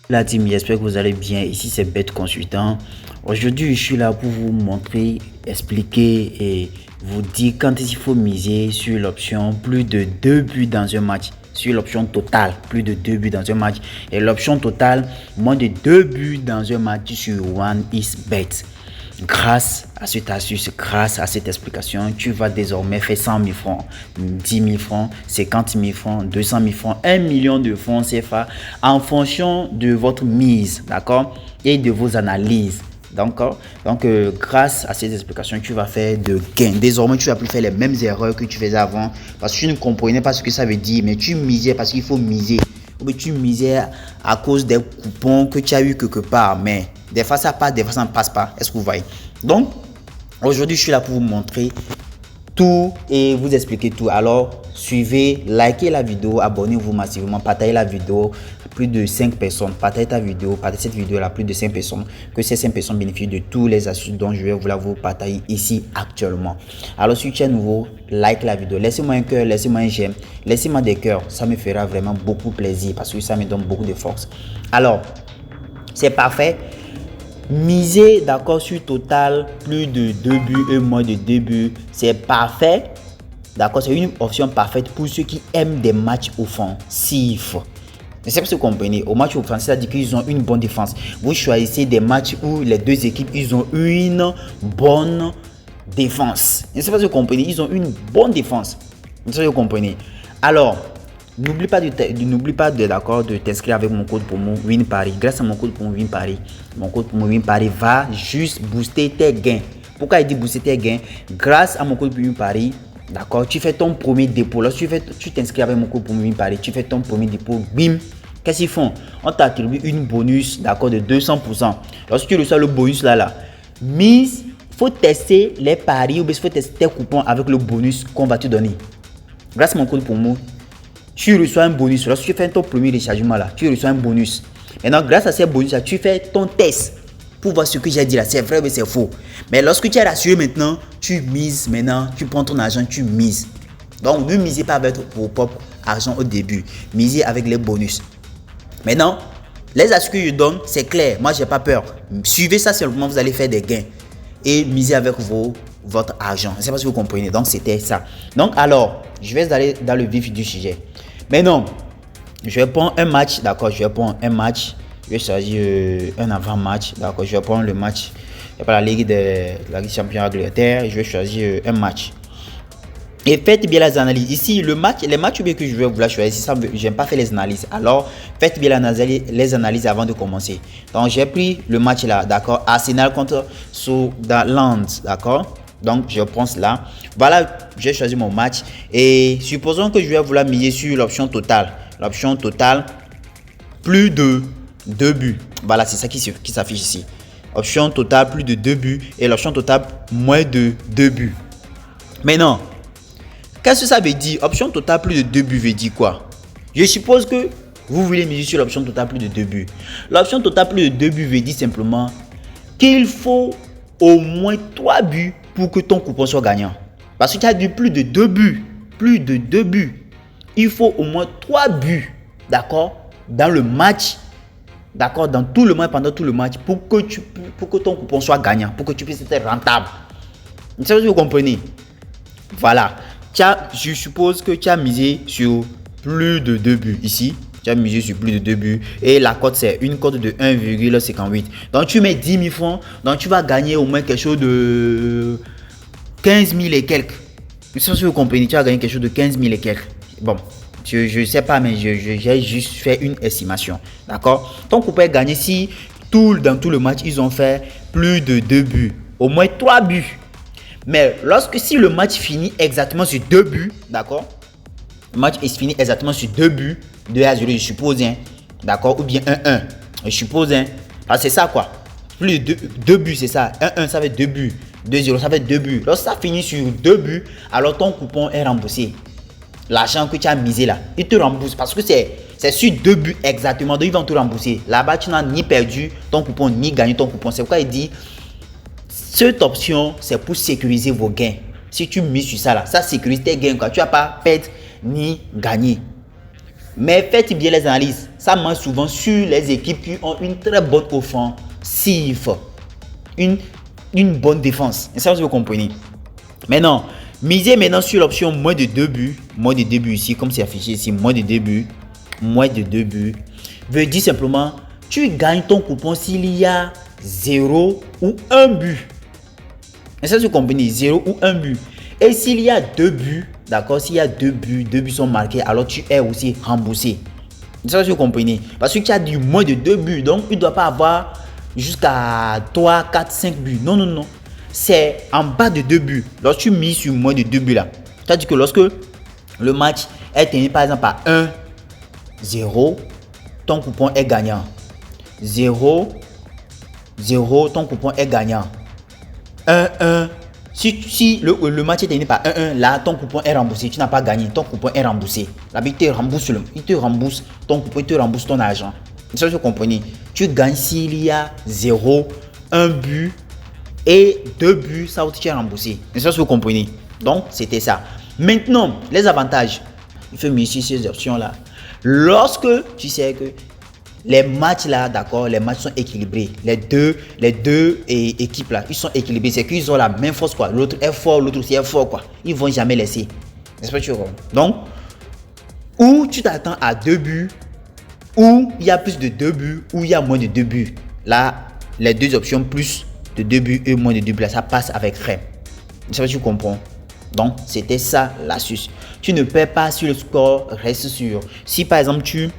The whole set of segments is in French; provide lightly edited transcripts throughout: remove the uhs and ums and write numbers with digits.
La team, j'espère que vous allez bien. Ici, c'est Bête Consultant. Aujourd'hui, je suis là pour vous montrer, expliquer et vous dire quand il faut miser sur l'option plus de 2 buts dans un match. Sur l'option totale, plus de 2 buts dans un match. Et l'option totale, moins de 2 buts dans un match sur OneXBet. Grâce à cette astuce, grâce à cette explication, tu vas désormais faire 100 000 francs, 10 000 francs, 50 000 francs, 200 000 francs, 1 million de francs CFA en fonction de votre mise, d'accord, et de vos analyses. Donc, grâce à ces explications, tu vas faire de gains. Désormais, tu ne vas plus faire les mêmes erreurs que tu faisais avant parce que tu ne comprenais pas ce que ça veut dire, mais tu misais parce qu'il faut miser. Ou tu misais à cause des coupons que tu as eu quelque part, mais des fois ça passe, des fois ça ne passe pas. Est-ce que vous voyez? Donc, aujourd'hui, je suis là pour vous montrer tout et vous expliquer tout. Alors, suivez, likez la vidéo, abonnez-vous massivement, partagez la vidéo à plus de 5 personnes. Partagez ta vidéo, partagez cette vidéo à plus de 5 personnes. Que ces 5 personnes bénéficient de tous les astuces dont je vais vous partager ici actuellement. Alors, si tu es nouveau, like la vidéo. Laissez-moi un cœur, laissez-moi un j'aime, laissez-moi des cœurs. Ça me fera vraiment beaucoup plaisir parce que ça me donne beaucoup de force. Alors, c'est parfait. Miser d'accord sur total plus de 2 buts et moins de 2 buts, c'est parfait. D'accord, c'est une option parfaite pour ceux qui aiment des matchs offensifs. Je sais pas si vous comprenez. Au match offensif, c'est-à-dire qu'ils ont une bonne défense. Vous choisissez des matchs où les deux équipes ils ont une bonne défense. Je sais pas si vous comprenez. Ils ont une bonne défense. Je sais pas si vous comprenez. Alors, n'oublie pas de t'inscrire avec mon code promo WinParis. Grâce à mon code promo WinParis, mon code promo WinParis va juste booster tes gains. Pourquoi il dit booster tes gains? Grâce à mon code promo WinParis, d'accord, tu fais ton premier dépôt. Lorsque tu t'inscris avec mon code promo WinParis, tu fais ton premier dépôt, bim. Qu'est-ce qu'ils font? On t'attribue une bonus, d'accord, de 200%. Lorsque tu reçois le bonus là, mise, faut tester les paris ou bien il faut tester tes coupons avec le bonus qu'on va te donner. Grâce à mon code promo, tu reçois un bonus. Lorsque tu fais ton premier rechargement là, tu reçois un bonus. Maintenant, grâce à ces bonus là, tu fais ton test pour voir ce que j'ai dit là. C'est vrai ou c'est faux. Mais lorsque tu es rassuré maintenant, tu mises maintenant, tu prends ton argent, tu mises. Donc, ne misez pas avec vos propres argent au début. Misez avec les bonus. Maintenant, les astuces que je donne, c'est clair. Moi, j'ai pas peur. Suivez ça seulement, vous allez faire des gains. Et misez avec votre argent. Je ne sais pas si vous comprenez. Donc, c'était ça. Donc, alors, je vais aller dans le vif du sujet. Mais non, je vais prendre un match, d'accord, je vais prendre un match, je vais choisir un avant-match, d'accord, je vais prendre le match, la Ligue des Champions d'Angleterre, je vais choisir un match. Et faites bien les analyses. Ici, les matchs que je vais vous choisir, je n'aime pas faire les analyses. Alors, faites bien les analyses avant de commencer. Donc, j'ai pris le match là, d'accord, Arsenal contre Sunderland, d'accord. Donc, je prends cela. Voilà, j'ai choisi mon match. Et supposons que je vais vouloir miser sur l'option totale. L'option totale, plus de 2 buts. Voilà, c'est ça qui s'affiche ici. Option totale, plus de 2 buts. Et l'option totale, moins de 2 buts. Maintenant, qu'est-ce que ça veut dire? Option totale, plus de 2 buts veut dire quoi? Je suppose que vous voulez miser sur l'option totale, plus de 2 buts. L'option totale, plus de 2 buts veut dire simplement qu'il faut au moins 3 buts pour que ton coupon soit gagnant. Parce que tu as dit plus de 2 buts. Plus de 2 buts. Il faut au moins 3 buts. D'accord? Dans le match. D'accord? Dans tout le match, pendant tout le match. Pour que ton coupon soit gagnant. Pour que tu puisses être rentable. Je sais pas si vous comprenez. Voilà. Je suppose que tu as misé sur plus de 2 buts ici. Tu as misé sur plus de 2 buts. Et la cote, c'est une cote de 1,58. Donc, tu mets 10 000 francs. Donc, tu vas gagner au moins quelque chose de 15 000 et quelques. Je sais pas si vous comprenez. Tu vas gagner quelque chose de 15 000 et quelques. Bon, je ne sais pas, mais j'ai juste fait une estimation. D'accord? Ton coupon est gagné si dans tout le match, ils ont fait plus de 2 buts. Au moins 3 buts. Mais si le match finit exactement sur 2 buts, d'accord? Le match est fini exactement sur 2 buts, 2-0, je suppose, hein, d'accord? Ou bien 1-1, je suppose, hein. Alors, c'est ça, quoi. Plus de 2 buts, c'est ça. 1-1, ça fait 2 buts. 2-0, ça fait 2 buts. Lorsque ça finit sur 2 buts, alors ton coupon est remboursé. L'argent que tu as misé là, il te rembourse parce que c'est sur 2 buts exactement. Donc, ils vont te rembourser. Là-bas, tu n'as ni perdu ton coupon, ni gagné ton coupon. C'est pourquoi il dit, cette option, c'est pour sécuriser vos gains. Si tu mises sur ça là, ça sécurise tes gains, quoi. Tu vas pas perdre ni gagner. Mais faites bien les analyses. Ça marche souvent sur les équipes qui ont une très bonne offensive. Une bonne défense. Et ça, vous comprenez. Maintenant, misez maintenant sur l'option moins de 2 buts. Moins de 2 buts ici, comme c'est affiché ici. Moins de 2 buts. Moins de 2 buts. Veut dire simplement, tu gagnes ton coupon s'il y a 0 ou 1 but. Et ça, vous comprenez. 0 ou 1 but. Et s'il y a 2 buts, d'accord, s'il y a 2 buts sont marqués, alors tu es aussi remboursé. C'est ça que vous comprenez. Parce que tu as du moins de 2 buts. Donc, il ne doit pas avoir jusqu'à 3, 4, 5 buts. Non, non, non. C'est en bas de 2 buts. Lorsque tu mises sur moins de 2 buts là. C'est-à-dire que lorsque le match est terminé par exemple par 1-0, ton coupon est gagnant. 0-0, ton coupon est gagnant. 1-1. Si le match est terminé par 1-1, là, ton coupon est remboursé. Tu n'as pas gagné, ton coupon est remboursé. Là, il te rembourse ton coupon, il te rembourse ton argent. C'est ça que vous comprenez. Tu gagnes s'il y a 0, 1 but et 2 buts, ça aussi tu es remboursé. C'est ça que vous comprenez. Donc, c'était ça. Maintenant, les avantages. Il faut mieux sur ces options-là. Lorsque tu sais que les matchs là, d'accord, les matchs sont équilibrés. Les deux équipes là, ils sont équilibrés. C'est qu'ils ont la même force quoi. L'autre est fort, l'autre aussi est fort quoi. Ils vont jamais laisser. N'est-ce pas, tu vois? Donc, ou tu t'attends à 2 buts, ou il y a plus de 2 buts, ou il y a moins de 2 buts. Là, les deux options, plus de 2 buts et moins de 2 buts, là, ça passe avec REM. N'est-ce pas, tu comprends? Donc, c'était ça l'astuce. Tu ne perds pas sur le score, reste sûr. Si par exemple, tu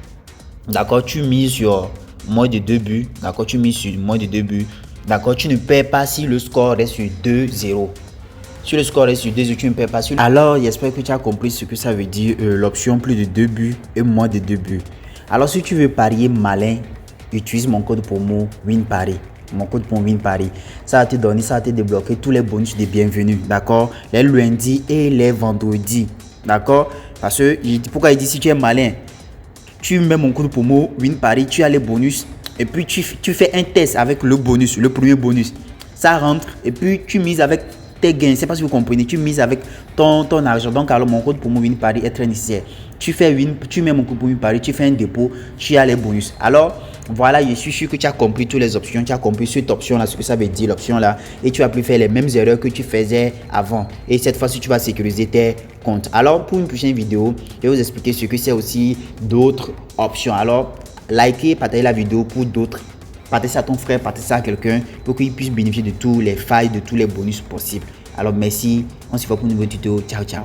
mises sur moins de 2 buts, d'accord, tu mises sur moins de 2 buts, d'accord, tu ne perds pas si le score reste sur 2-0. Si le score reste sur 2-0, tu ne perds pas sur. Alors, j'espère que tu as compris ce que ça veut dire, l'option plus de 2 buts et moins de 2 buts. Alors, si tu veux parier malin, utilise mon code promo WinPari. Mon code pour WinPari. Ça va te donner, ça va te débloquer tous les bonus de bienvenue, d'accord, les lundis et les vendredis, d'accord. Parce que, pourquoi il dit si tu es malin, tu mets mon code promo WinPari, tu as les bonus et puis tu fais un test avec le bonus, le premier bonus. Ça rentre et puis tu mises avec tes gains. C'est pas si vous comprenez. Tu mises avec ton argent. Donc, alors, mon code promo WinPari est très nécessaire. Tu mets mon code promo WinPari, tu fais un dépôt, tu as les bonus. Alors, voilà, je suis sûr que tu as compris toutes les options. Tu as compris cette option-là, ce que ça veut dire, l'option-là. Et tu vas plus faire les mêmes erreurs que tu faisais avant. Et cette fois-ci, tu vas sécuriser tes comptes. Alors, pour une prochaine vidéo, je vais vous expliquer ce que c'est aussi d'autres options. Alors, likez, partagez la vidéo pour d'autres. Partagez ça à ton frère, partagez ça à quelqu'un pour qu'il puisse bénéficier de tous les failles, de tous les bonus possibles. Alors, merci. On se voit pour un nouveau tuto. Ciao, ciao.